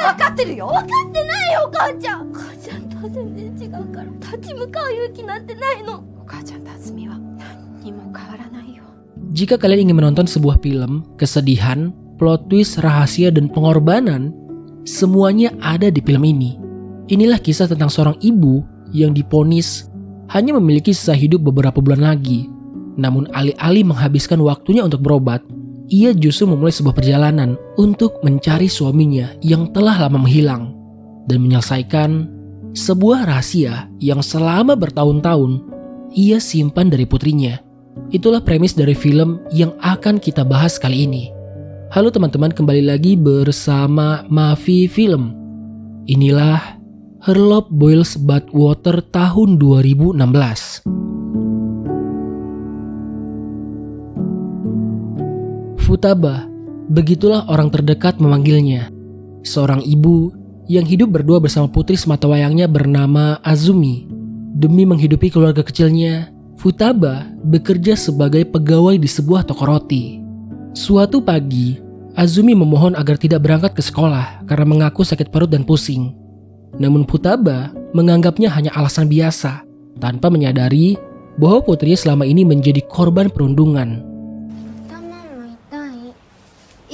分かってるよ。分かってないよお母ちゃん。お母ちゃんとは全然違うから立ち向かう勇気なんてないの。お母ちゃんとあずみは何にも変わらないよ。 Jika kalian ingin menonton sebuah film, kesedihan, plot twist, rahasia, dan pengorbanan, semuanya ada di film ini. Inilah kisah tentang seorang ibu yang divonis hanya memiliki sisa hidup beberapa bulan lagi. Namun alih-alih menghabiskan waktunya untuk berobat, ia justru memulai sebuah perjalanan untuk mencari suaminya yang telah lama menghilang dan menyelesaikan sebuah rahasia yang selama bertahun-tahun ia simpan dari putrinya. Itulah premis dari film yang akan kita bahas kali ini. Halo teman-teman, kembali lagi bersama Mavi Film. Inilah Her Love Boils But Water tahun 2016. Futaba, begitulah orang terdekat memanggilnya. Seorang ibu yang hidup berdua bersama putri sematawayangnya bernama Azumi. Demi menghidupi keluarga kecilnya, Futaba bekerja sebagai pegawai di sebuah toko roti. Suatu pagi, Azumi memohon agar tidak berangkat ke sekolah karena mengaku sakit perut dan pusing. Namun Futaba menganggapnya hanya alasan biasa, tanpa menyadari bahwa putrinya selama ini menjadi korban perundungan.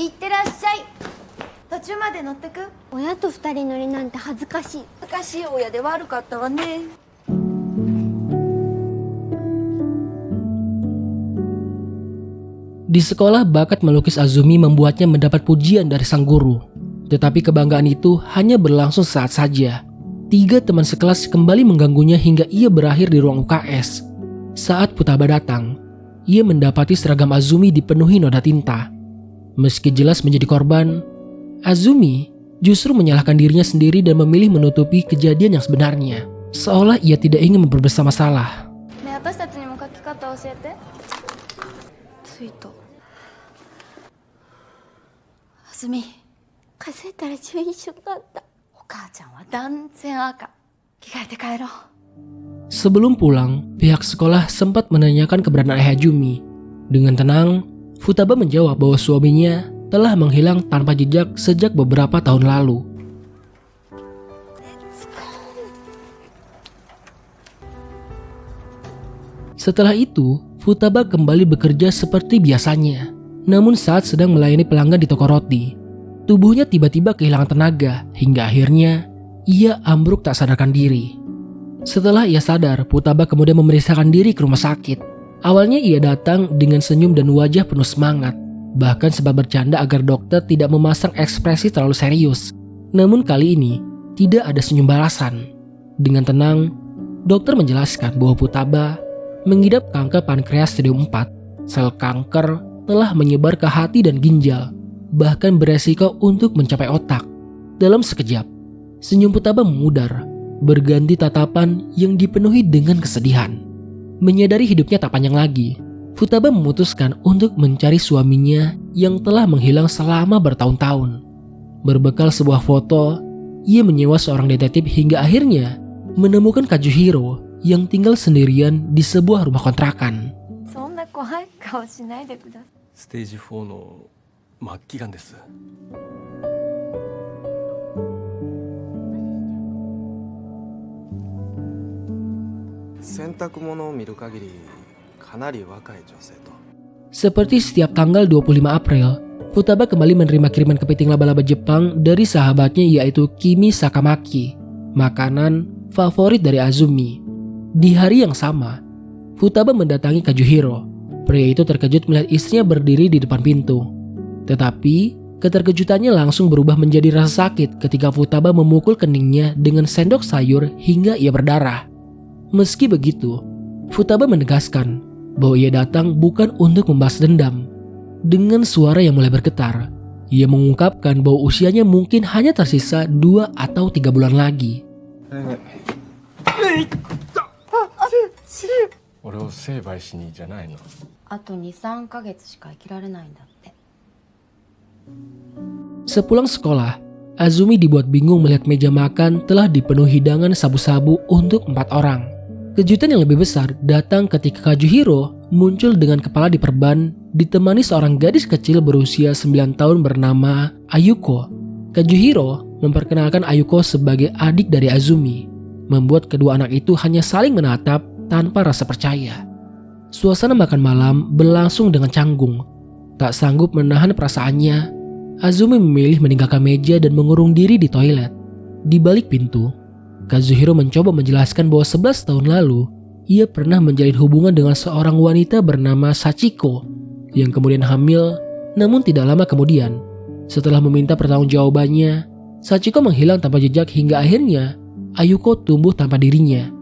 いってらっしゃい。途中まで乗ってく。親と二人乗りなんて恥ずかしい。恥ずかしい親で悪かったわね。 Di sekolah, bakat melukis Azumi membuatnya mendapat pujian dari sang guru. Tetapi kebanggaan itu hanya berlangsung saat saja. 3 teman sekelas kembali mengganggunya hingga ia berakhir di ruang UKS. Saat Futaba datang, ia mendapati seragam Azumi dipenuhi noda tinta. Meski jelas menjadi korban, Azumi justru menyalahkan dirinya sendiri dan memilih menutupi kejadian yang sebenarnya, seolah ia tidak ingin memperbesar masalah. ねえ、私たちにも書き方教えて。ツイート。あずみ、数えたら11色だった。お母ちゃんは断然赤。着替えて帰ろう。 Sebelum pulang, pihak sekolah sempat menanyakan keberadaan ayah Azumi. Dengan tenang, Futaba menjawab bahwa suaminya telah menghilang tanpa jejak sejak beberapa tahun lalu. Setelah itu, Futaba kembali bekerja seperti biasanya. Namun saat sedang melayani pelanggan di toko roti, tubuhnya tiba-tiba kehilangan tenaga hingga akhirnya ia ambruk tak sadarkan diri. Setelah ia sadar, Futaba kemudian memeriksakan diri ke rumah sakit. Awalnya ia datang dengan senyum dan wajah penuh semangat, bahkan sempat bercanda agar dokter tidak memasang ekspresi terlalu serius. Namun kali ini, tidak ada senyum balasan. Dengan tenang, dokter menjelaskan bahwa Futaba mengidap kanker pankreas stadium 4. Sel kanker telah menyebar ke hati dan ginjal, bahkan beresiko untuk mencapai otak. Dalam sekejap, senyum Futaba memudar, berganti tatapan yang dipenuhi dengan kesedihan. Menyadari hidupnya tak panjang lagi, Futaba memutuskan untuk mencari suaminya yang telah menghilang selama bertahun-tahun. Berbekal sebuah foto, ia menyewa seorang detektif hingga akhirnya menemukan Kazuhiro yang tinggal sendirian di sebuah rumah kontrakan. そんな怖い顔しないでください。ステージ4の末期がんです。洗濯物を見る限りかなり若い女性と。 Seperti setiap tanggal 25 April, Futaba kembali menerima kiriman kepiting laba-laba Jepang dari sahabatnya yaitu Kimi Sakamaki, makanan favorit dari Azumi. Di hari yang sama, Futaba mendatangi Kazuhiro. Pria itu terkejut melihat istrinya berdiri di depan pintu. Tetapi, keterkejutannya langsung berubah menjadi rasa sakit ketika Futaba memukul keningnya dengan sendok sayur hingga ia berdarah. Meski begitu, Futaba menegaskan bahwa ia datang bukan untuk membalas dendam. Dengan suara yang mulai bergetar, ia mengungkapkan bahwa usianya mungkin hanya tersisa 2 atau 3 bulan lagi. 俺を成敗しにじゃないの。あと2、3ヶ月しか生きられないんだって。 Sepulang sekolah, Azumi dibuat bingung melihat meja makan telah dipenuhi hidangan sabu-sabu untuk 4 orang. Kejutan yang lebih besar datang ketika Kazuhiro muncul dengan kepala diperban ditemani seorang gadis kecil berusia 9 tahun bernama Ayuko. Kazuhiro memperkenalkan Ayuko sebagai adik dari Azumi, membuat kedua anak itu hanya saling menatap tanpa rasa percaya. Suasana makan malam berlangsung dengan canggung. Tak sanggup menahan perasaannya, Azumi memilih meninggalkan meja dan mengurung diri di toilet. Di balik pintu, Kazuhiro mencoba menjelaskan bahwa 11 tahun lalu, ia pernah menjalin hubungan dengan seorang wanita bernama Sachiko, yang kemudian hamil, namun tidak lama kemudian, setelah meminta pertanggungjawabannya, Sachiko menghilang tanpa jejak hingga akhirnya Ayuko tumbuh tanpa dirinya.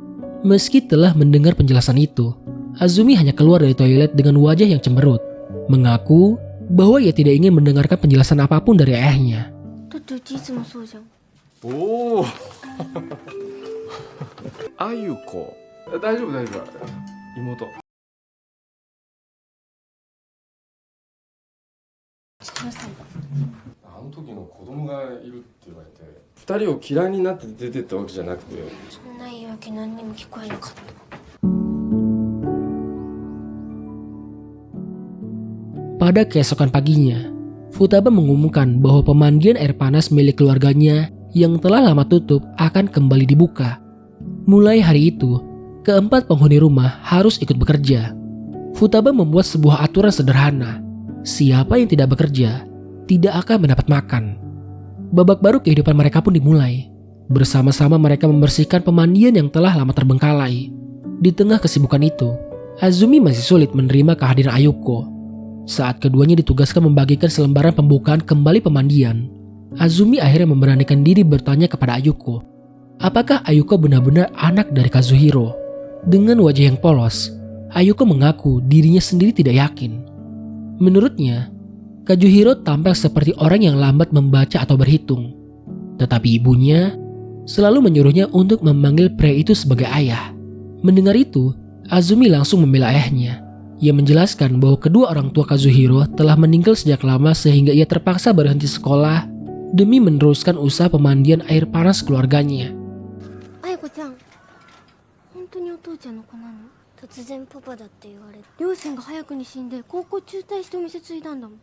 Meski telah mendengar penjelasan itu, Azumi hanya keluar dari toilet dengan wajah yang cemberut, mengaku bahwa ia tidak ingin mendengarkan penjelasan apapun dari ayahnya. だってうちいつもそうじゃん。おおあゆこ大丈夫大丈夫妹あの時の子供がいるって言われて二人を嫌いになって出てったわけじゃなくてそんな言い訳何にも聞こえなかった。 Pada keesokan paginya, Futaba mengumumkan bahwa pemandian air panas milik keluarganya yang telah lama tutup akan kembali dibuka. Mulai hari itu, keempat penghuni rumah harus ikut bekerja. Futaba membuat sebuah aturan sederhana. Siapa yang tidak bekerja, tidak akan mendapat makan. Babak baru kehidupan mereka pun dimulai. Bersama-sama mereka membersihkan pemandian yang telah lama terbengkalai. Di tengah kesibukan itu, Azumi masih sulit menerima kehadiran Ayuko. Saat keduanya ditugaskan membagikan selembaran pembukaan kembali pemandian, Azumi akhirnya memberanikan diri bertanya kepada Ayuko, apakah Ayuko benar-benar anak dari Kazuhiro? Dengan wajah yang polos, Ayuko mengaku dirinya sendiri tidak yakin. Menurutnya, Kazuhiro tampak seperti orang yang lambat membaca atau berhitung. Tetapi ibunya selalu menyuruhnya untuk memanggil pria itu sebagai ayah. Mendengar itu, Azumi langsung membela ayahnya. Ia menjelaskan bahwa kedua orang tua Kazuhiro telah meninggal sejak lama sehingga ia terpaksa berhenti sekolah demi meneruskan usaha pemandian air panas keluarganya. あやこちゃん、本当にお父ちゃんの子なの？突然パパだって言われて、両親が早くに死んで高校中退してお店継いだんだもん。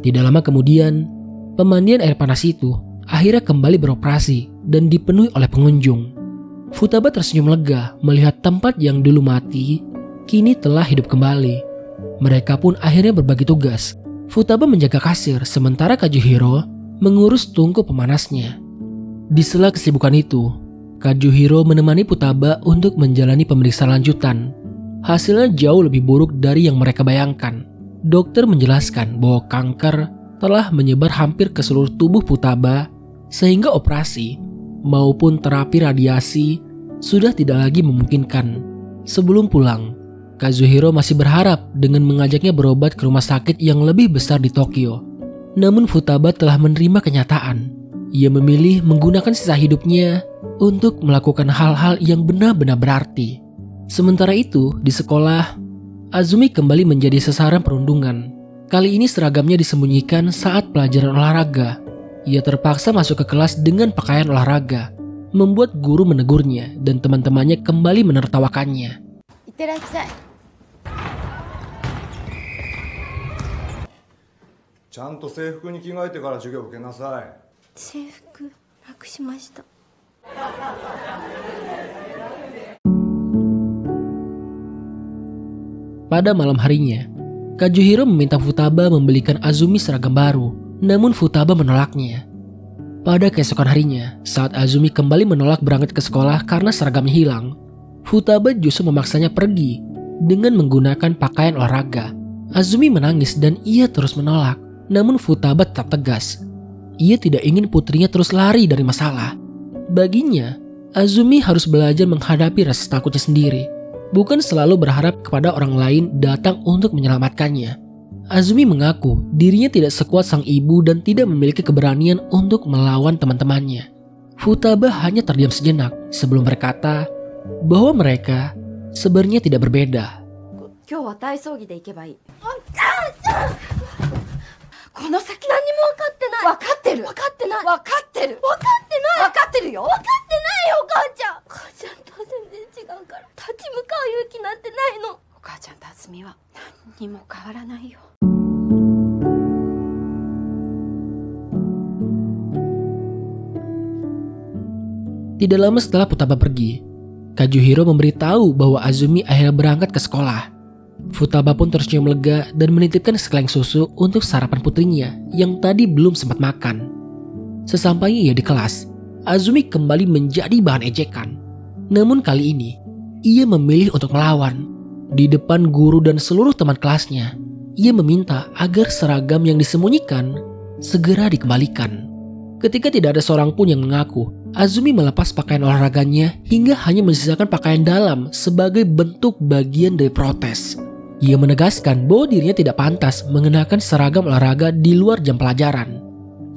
Tidak lama kemudian, pemandian air panas itu akhirnya kembali beroperasi dan dipenuhi oleh pengunjung. Futaba tersenyum lega melihat tempat yang dulu mati, kini telah hidup kembali. Mereka pun akhirnya berbagi tugas. Futaba menjaga kasir sementara Kazuhiro mengurus tungku pemanasnya. Di sela kesibukan itu, Kazuhiro menemani Futaba untuk menjalani pemeriksaan lanjutan. Hasilnya jauh lebih buruk dari yang mereka bayangkan. Dokter menjelaskan bahwa kanker telah menyebar hampir ke seluruh tubuh Futaba, sehingga operasi maupun terapi radiasi sudah tidak lagi memungkinkan. Sebelum pulang, Kazuhiro masih berharap dengan mengajaknya berobat ke rumah sakit yang lebih besar di Tokyo. Namun Futaba telah menerima kenyataan. Ia memilih menggunakan sisa hidupnya untuk melakukan hal-hal yang benar-benar berarti. Sementara itu, di sekolah, Azumi kembali menjadi sasaran perundungan. Kali ini seragamnya disembunyikan saat pelajaran olahraga. Ia terpaksa masuk ke kelas dengan pakaian olahraga, membuat guru menegurnya dan teman-temannya kembali menertawakannya. いってらっしゃい。ちゃんと制服に着替えてから授業受けなさい。制服なくしました。 Pada malam harinya, Kazuhiro meminta Futaba membelikan Azumi seragam baru, namun Futaba menolaknya. Pada keesokan harinya, saat Azumi kembali menolak berangkat ke sekolah karena seragamnya hilang, Futaba justru memaksanya pergi dengan menggunakan pakaian olahraga. Azumi menangis dan ia terus menolak, namun Futaba tetap tegas. Ia tidak ingin putrinya terus lari dari masalah. Baginya, Azumi harus belajar menghadapi rasa takutnya sendiri, bukan selalu berharap kepada orang lain datang untuk menyelamatkannya. Azumi mengaku dirinya tidak sekuat sang ibu dan tidak memiliki keberanian untuk melawan teman-temannya. Futaba hanya terdiam sejenak sebelum berkata bahwa mereka sebenarnya tidak berbeda. 今日は体操着で行けばいい。この先何にも分かってない。分かってる。分かってない。分かってる。分かってない。分かってるよ。分かってないよ、お母ちゃん。母ちゃんとは全然違うから立ち向かう勇気なんてないの。お母ちゃんとあつみは何にも変わらないよ。Tidak lama setelah Futaba pergi, Kazuhiro memberitahu bahwa Azumi akhirnya berangkat ke sekolah. Futaba pun tersenyum lega dan menitipkan sekeleng susu untuk sarapan putrinya yang tadi belum sempat makan. Sesampainya ia di kelas, Azumi kembali menjadi bahan ejekan. Namun kali ini, ia memilih untuk melawan. Di depan guru dan seluruh teman kelasnya, ia meminta agar seragam yang disembunyikan segera dikembalikan. Ketika tidak ada seorang pun yang mengaku, Azumi melepas pakaian olahraganya hingga hanya menyisakan pakaian dalam sebagai bentuk bagian dari protes. Ia menegaskan bahwa dirinya tidak pantas mengenakan seragam olahraga di luar jam pelajaran.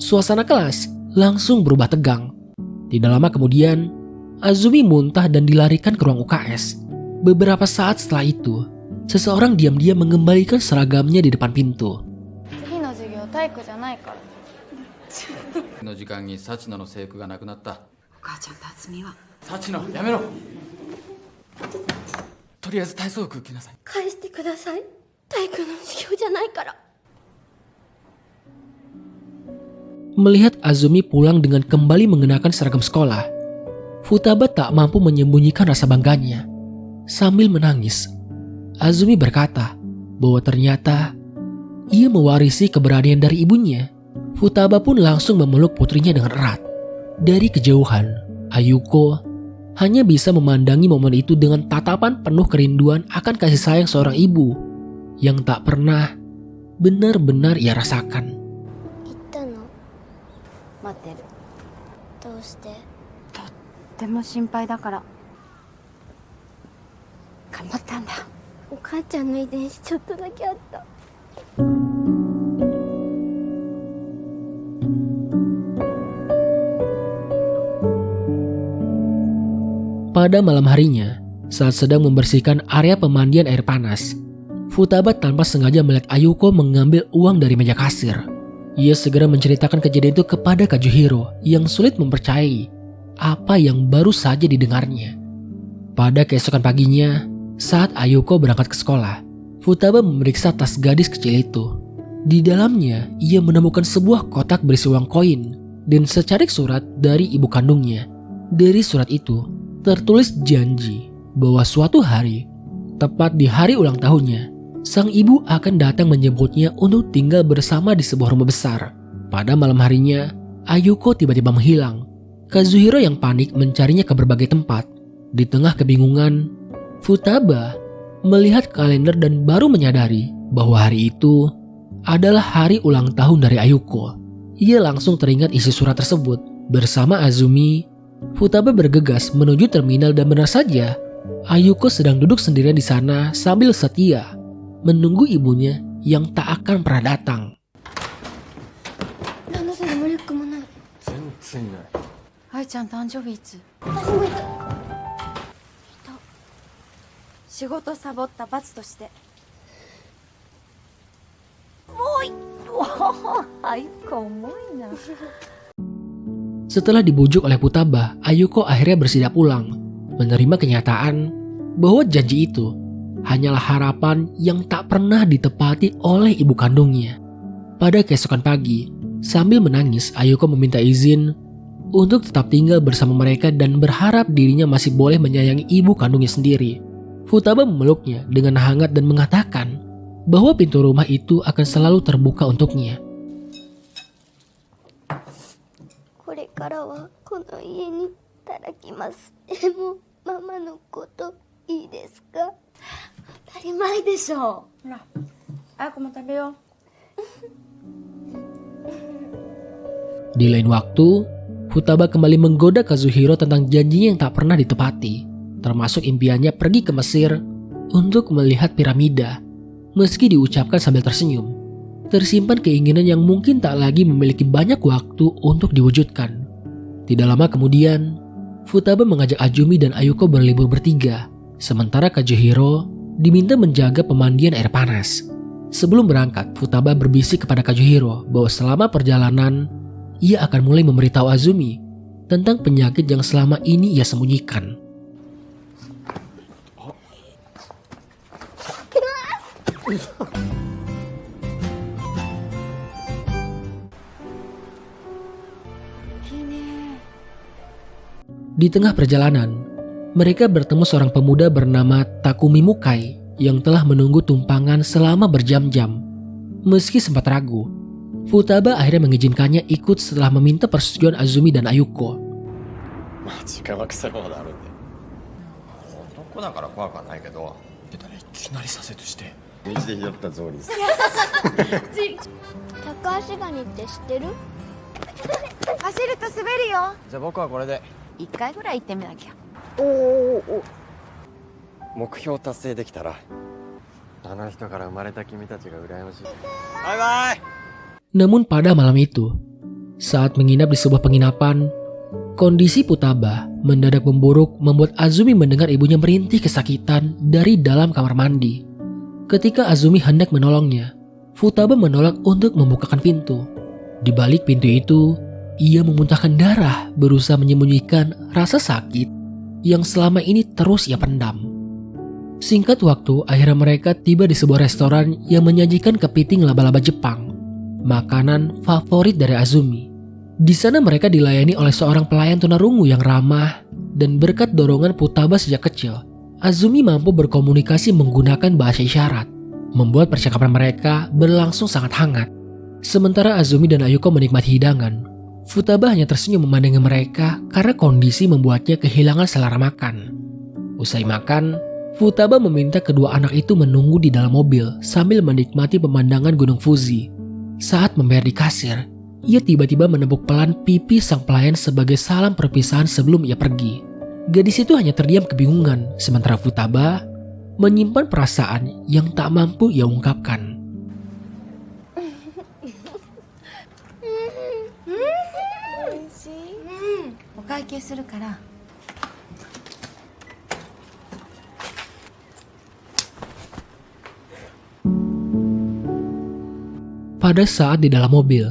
Suasana kelas langsung berubah tegang. Tidak lama kemudian, Azumi muntah dan dilarikan ke ruang UKS. Beberapa saat setelah itu, seseorang diam-diam mengembalikan seragamnya di depan pintu. 次の授業体育じゃないから。の時間に幸乃の制服がなくなった。お母ちゃんと厚みは幸乃やめろ。とりあえず体操服着なさい。返してください。体育の授業じゃないから。 Melihat Azumi pulang dengan kembali mengenakan seragam sekolah, Futaba tak mampu menyembunyikan rasa bangganya. Sambil menangis, Azumi berkata bahwa ternyata ia mewarisi keberanian dari ibunya. Futaba pun langsung memeluk putrinya dengan erat. Dari kejauhan, Ayuko hanya bisa memandangi momen itu dengan tatapan penuh kerinduan akan kasih sayang seorang ibu yang tak pernah benar-benar ia rasakan. 行ったの？待ってる。どうして？とっても心配だから頑張ったんだ。お母ちゃんの遺伝子ちょっとだけあった。 Pada malam harinya, saat sedang membersihkan area pemandian air panas, Futaba tanpa sengaja melihat Ayuko mengambil uang dari meja kasir. Ia segera menceritakan kejadian itu kepada Kazuhiro yang sulit mempercayai apa yang baru saja didengarnya. Pada keesokan paginya, saat Ayuko berangkat ke sekolah, Futaba memeriksa tas gadis kecil itu. Di dalamnya, ia menemukan sebuah kotak berisi uang koin dan secarik surat dari ibu kandungnya. Dari surat itu, tertulis janji bahwa suatu hari, tepat di hari ulang tahunnya, sang ibu akan datang menjemputnya untuk tinggal bersama di sebuah rumah besar. Pada malam harinya, Ayuko tiba-tiba menghilang. Kazuhiro yang panik mencarinya ke berbagai tempat. Di tengah kebingungan, Futaba melihat kalender dan baru menyadari bahwa hari itu adalah hari ulang tahun dari Ayuko. Ia langsung teringat isi surat tersebut. Bersama Azumi, Futaba bergegas menuju terminal dan benar saja, Ayuko sedang duduk sendirian di sana sambil setia menunggu ibunya yang tak akan pernah datang. ランドセルもリュックもない。全然いない。愛ちゃん誕生日いつ？私もいた。仕事サボった罰としてもうい愛子重いな。 Setelah dibujuk oleh Futaba, Ayuko akhirnya bersiap pulang, menerima kenyataan bahwa janji itu hanyalah harapan yang tak pernah ditepati oleh ibu kandungnya. Pada keesokan pagi, sambil menangis, Ayuko meminta izin untuk tetap tinggal bersama mereka dan berharap dirinya masih boleh menyayangi ibu kandungnya sendiri. Futaba memeluknya dengan hangat dan mengatakan bahwa pintu rumah itu akan selalu terbuka untuknya. これからはこの家に働きます。でもママのこといいですか？当たり前でしょう。ほら、あやこも食べよう。 Di lain waktu, Futaba kembali menggoda Kazuhiro tentang janjinya yang tak pernah ditepati, termasuk impiannya pergi ke Mesir untuk melihat piramida. Meski diucapkan sambil tersenyum, tersimpan keinginan yang mungkin tak lagi memiliki banyak waktu untuk diwujudkan. Tidak lama kemudian, Futaba mengajak Azumi dan Ayuko berlibur bertiga, sementara Kazuhiro diminta menjaga pemandian air panas. Sebelum berangkat, Futaba berbisik kepada Kazuhiro bahwa selama perjalanan, ia akan mulai memberitahu Azumi tentang penyakit yang selama ini ia sembunyikan. Di tengah perjalanan, mereka bertemu seorang pemuda bernama Takumi Mukai yang telah menunggu tumpangan selama berjam-jam. Meski sempat ragu, Futaba akhirnya mengizinkannya ikut setelah meminta persetujuan Azumi dan Ayuko. まあ時間は腐るほどあるんで男だから怖くはないけど出たらいきなり左折して道で拾ったゾウリですタカアシガニって知ってる？走ると滑るよ。じゃあ僕はこれで一回ぐらい行ってみなきゃ。目標達成できたらあの人から生まれた君たちが羨ましいバイバイ Namun pada malam itu, saat menginap di sebuah penginapan, kondisi Futaba mendadak memburuk membuat Azumi mendengar ibunya merintih kesakitan dari dalam kamar mandi. Ketika Azumi hendak menolongnya, Futaba menolak untuk membukakan pintu. Di balik pintu itu, ia memuntahkan darah berusaha menyembunyikan rasa sakit yang selama ini terus ia pendam. Singkat waktu, akhirnya mereka tiba di sebuah restoran yang menyajikan kepiting laba-laba Jepang, makanan favorit dari Azumi. Di sana mereka dilayani oleh seorang pelayan tunarungu yang ramah, dan berkat dorongan Futaba sejak kecil, Azumi mampu berkomunikasi menggunakan bahasa isyarat, membuat percakapan mereka berlangsung sangat hangat. Sementara Azumi dan Ayuko menikmati hidangan, Futaba hanya tersenyum memandangi mereka karena kondisi membuatnya kehilangan selera makan. Usai makan, Futaba meminta kedua anak itu menunggu di dalam mobil sambil menikmati pemandangan Gunung Fuji. Saat membayar di kasir, ia tiba-tiba menepuk pelan pipi sang pelayan sebagai salam perpisahan sebelum ia pergi. Gadis itu hanya terdiam kebingungan, sementara Futaba menyimpan perasaan yang tak mampu ia ungkapkan. お会計するから。 Pada saat di dalam mobil,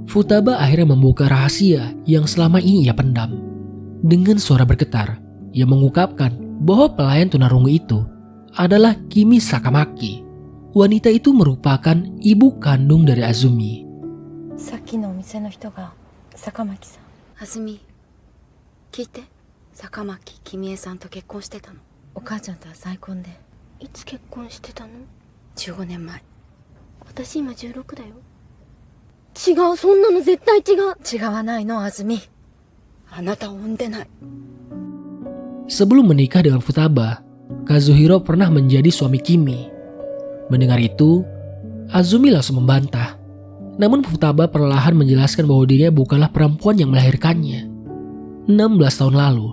Futaba akhirnya membuka rahasia yang selama ini ia pendam. Dengan suara bergetar, ia mengungkapkan bahwa pelayan tunarungu itu adalah Kimi Sakamaki. Wanita itu merupakan ibu kandung dari Azumi. さっきのお店の人が坂巻さん。あずみ、聞いて。坂巻君江さんと結婚してたの。お母ちゃんとは再婚で。いつ結婚してたの15年前。私今16だよ。違う、そんなの絶対違う。違わないの、あずみ。あなたを産んでない。 Sebelum menikah dengan Futaba, Kazuhiro pernah menjadi suami Kimi. Mendengar itu, Azumi langsung membantah. Namun Futaba perlahan menjelaskan bahwa dirinya bukanlah perempuan yang melahirkannya. 16 tahun lalu,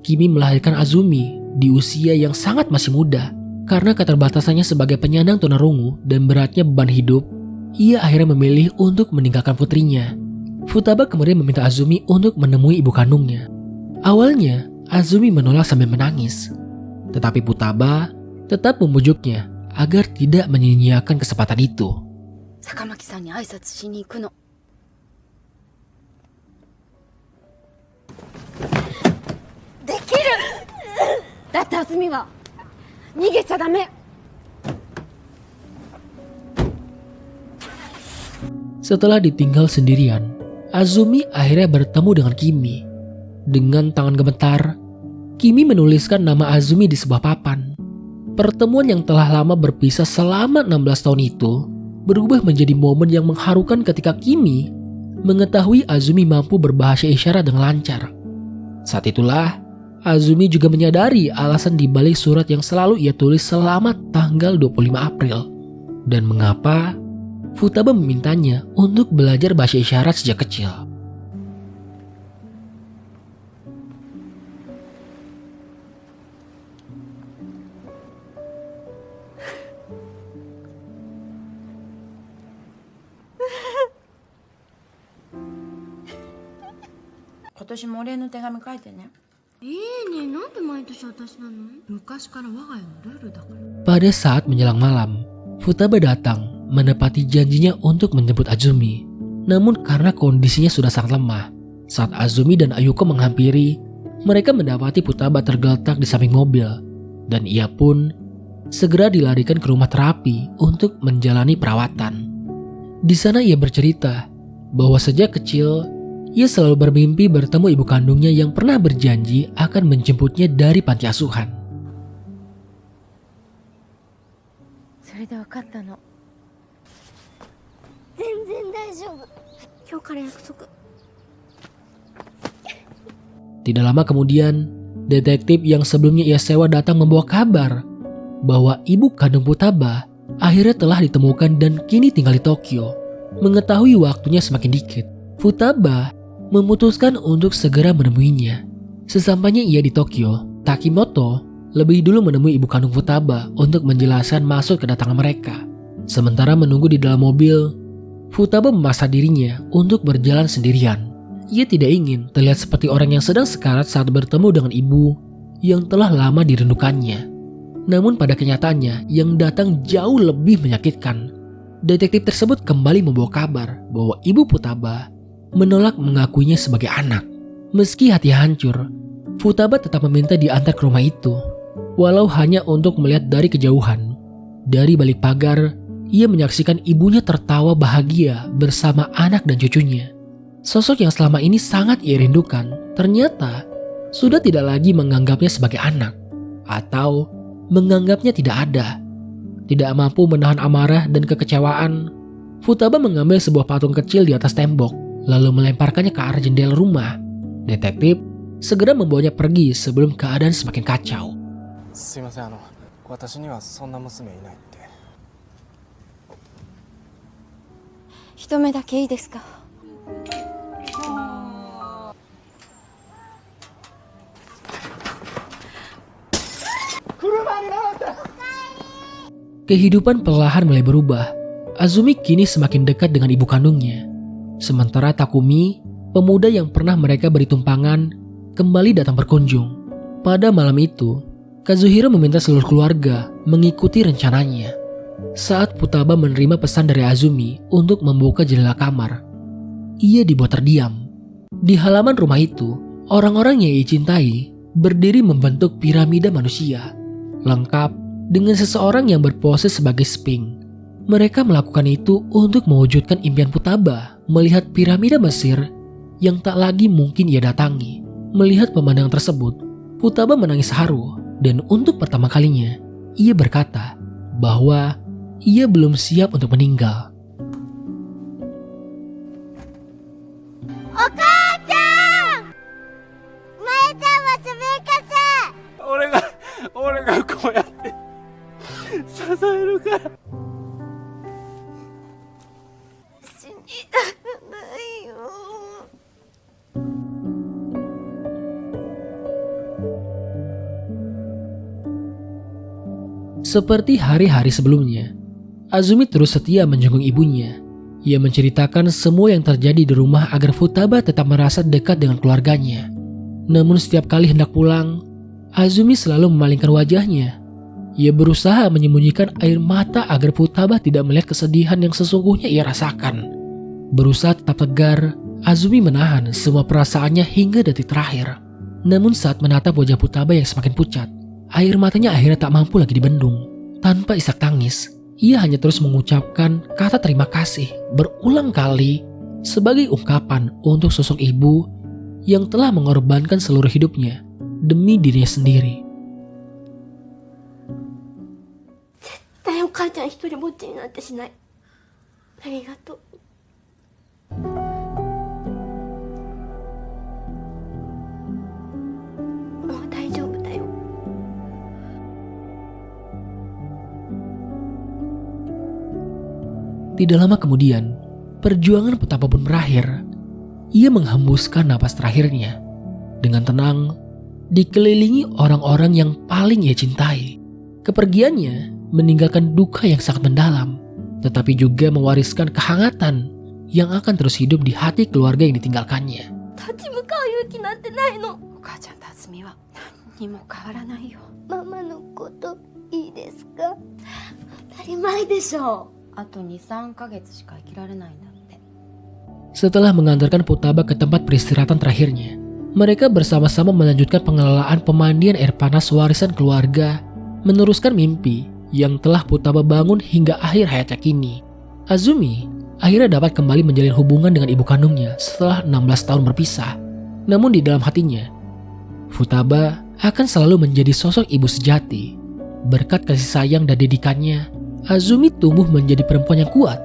Kimi melahirkan Azumi di usia yang sangat masih muda. Karena keterbatasannya sebagai penyandang tunarungu dan beratnya beban hidup, ia akhirnya memilih untuk meninggalkan putrinya. Futaba kemudian meminta Azumi untuk menemui ibu kandungnya. Awalnya, Azumi menolak sambil menangis. Tetapi Futaba tetap membujuknya agar tidak menyia-nyiakan kesempatan itu. 坂巻さんに挨拶しに行くの。できる。だってあずみは逃げちゃダメ。 Setelah ditinggal sendirian, Azumi akhirnya bertemu dengan Kimi. Dengan tangan gemetar, Kimi menuliskan nama Azumi di sebuah papan. Pertemuan yang telah lama berpisah selama 16 tahun itu berubah menjadi momen yang mengharukan ketika Kimi mengetahui Azumi mampu berbahasa isyarat dengan lancar. Saat itulah, Azumi juga menyadari alasan dibalik surat yang selalu ia tulis selama tanggal 25 April. Dan mengapa Futaba memintanya untuk belajar bahasa isyarat sejak kecil. Pada saat menjelang malam, Futaba datang menepati janjinya untuk menjemput Azumi. Namun karena kondisinya sudah sangat lemah, saat Azumi dan Ayuko menghampiri, mereka mendapati Futaba tergeletak di samping mobil. Dan ia pun segera dilarikan ke rumah terapi untuk menjalani perawatan. Di sana ia bercerita bahwa sejak kecil Ia selalu bermimpi bertemu ibu kandungnya yang pernah berjanji akan menjemputnya dari panti asuhan. それで分かったの。全然大丈夫。今日から約束。 Tidak lama kemudian, detektif yang sebelumnya ia sewa datang membawa kabar bahwa ibu kandung Futaba akhirnya telah ditemukan dan kini tinggal di Tokyo. Mengetahui waktunya semakin dikit, Futaba memutuskan untuk segera menemuinya. Sesampainya ia di Tokyo, Takimoto lebih dulu menemui ibu kandung Futaba untuk menjelaskan maksud kedatangan mereka. Sementara menunggu di dalam mobil, Futaba memaksa dirinya untuk berjalan sendirian. Ia tidak ingin terlihat seperti orang yang sedang sekarat saat bertemu dengan ibu yang telah lama dirindukannya. Namun pada kenyataannya yang datang jauh lebih menyakitkan. Detektif tersebut kembali membawa kabar bahwa ibu Futaba menolak mengakuinya sebagai anak. Meski hati hancur, Futaba tetap meminta diantar ke rumah itu, walau hanya untuk melihat dari kejauhan. Dari balik pagar, ia menyaksikan ibunya tertawa bahagia bersama anak dan cucunya. Sosok yang selama ini sangat ia rindukan, ternyata sudah tidak lagi menganggapnya sebagai anak, atau menganggapnya tidak ada. Tidak mampu menahan amarah dan kekecewaan, Futaba mengambil sebuah patung kecil di atas tembok, lalu melemparkannya ke arah jendela rumah. Detektif segera membawanya pergi sebelum keadaan semakin kacau. すいません、私にはそんな娘いないって。一目だけいいですか。Kehidupan perlahan mulai berubah. Azumi kini semakin dekat dengan ibu kandungnya. Sementara Takumi, pemuda yang pernah mereka beri tumpangan, kembali datang berkunjung. Pada malam itu, Kazuhiro meminta seluruh keluarga mengikuti rencananya. Saat Futaba menerima pesan dari Azumi untuk membuka jendela kamar, ia dibuat terdiam. Di halaman rumah itu, orang-orang yang ia cintai berdiri membentuk piramida manusia, lengkap dengan seseorang yang berpose sebagai Sphinx. Mereka melakukan itu untuk mewujudkan impian Futaba melihat piramida Mesir yang tak lagi mungkin ia datangi. Melihat pemandangan tersebut, Futaba menangis haru dan untuk pertama kalinya ia berkata bahwa ia belum siap untuk meninggal. 俺がこうやって支えるから。死にたくないよ。 Seperti hari-hari sebelumnya, Azumi terus setia menjenguk ibunya. Ia menceritakan semua yang terjadi di rumah agar Futaba tetap merasa dekat dengan keluarganya. Namun setiap kali hendak pulang, Azumi selalu memalingkan wajahnya. Ia berusaha menyembunyikan air mata agar Futaba tidak melihat kesedihan yang sesungguhnya ia rasakan. Berusaha tetap tegar, Azumi menahan semua perasaannya hingga detik terakhir. Namun saat menatap wajah Futaba yang semakin pucat, air matanya akhirnya tak mampu lagi dibendung. Tanpa isak tangis, ia hanya terus mengucapkan kata terima kasih berulang kali sebagai ungkapan untuk sosok ibu yang telah mengorbankan seluruh hidupnya demi dirinya sendiri. 絶対お母ちゃん一人ぼっちになんてしない。ありがとう。もう大丈夫だよ。 Tidak lama kemudian, perjuangan Futaba pun berakhir. Ia menghembuskan napas terakhirnya dengan tenang, dikelilingi orang-orang yang paling ia cintai. Kepergiannya meninggalkan duka yang sangat mendalam, tetapi juga mewariskan kehangatan yang akan terus hidup di hati keluarga yang ditinggalkannya. 立ち向かう勇気なんてないの。お母ちゃんと渥美は何にも変わらないよ。ママのこといいですか。当たり前でしょ。 あと 2-3 ヶ月しか生きられないんだって。 Setelah mengantarkan Futaba ke tempat peristirahatan terakhirnya, mereka bersama-sama melanjutkan pengelolaan pemandian air panas warisan keluarga, meneruskan mimpi yang telah Futaba bangun hingga akhir hayatnya kini. Azumi akhirnya dapat kembali menjalin hubungan dengan ibu kandungnya setelah 16 tahun berpisah. Namun di dalam hatinya, Futaba akan selalu menjadi sosok ibu sejati. Berkat kasih sayang dan didikannya, Azumi tumbuh menjadi perempuan yang kuat,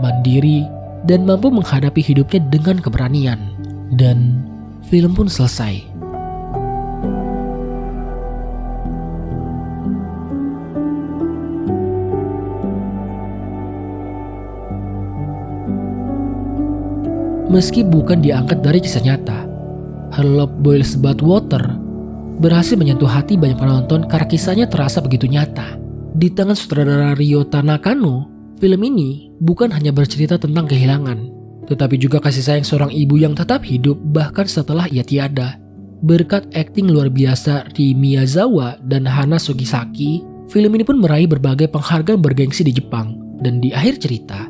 mandiri, dan mampu menghadapi hidupnya dengan keberanian. Dan film pun selesai. Meski bukan diangkat dari kisah nyata, Her Love Boils But Water berhasil menyentuh hati banyak penonton karena kisahnya terasa begitu nyata. Di tangan sutradara Ryota Nakano, film ini bukan hanya bercerita tentang kehilangan, tetapi juga kasih sayang seorang ibu yang tetap hidup bahkan setelah ia tiada. Berkat akting luar biasa Ri Miyazawa dan Hana Sugisaki, film ini pun meraih berbagai penghargaan bergengsi di Jepang. Dan di akhir cerita,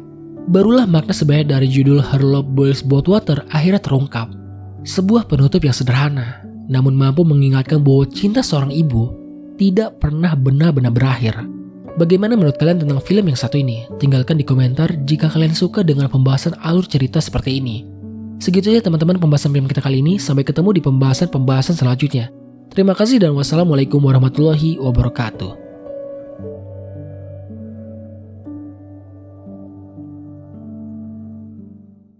barulah makna sebenarnya dari judul Her Love Boils But Water akhirnya terungkap. Sebuah penutup yang sederhana, namun mampu mengingatkan bahwa cinta seorang ibu tidak pernah benar-benar berakhir. Bagaimana menurut kalian tentang film yang satu ini? Tinggalkan di komentar jika kalian suka dengan pembahasan alur cerita seperti ini. Segitu saja teman-teman pembahasan film kita kali ini. Sampai ketemu di pembahasan selanjutnya. Terima kasih dan wassalamualaikum warahmatullahi wabarakatuh.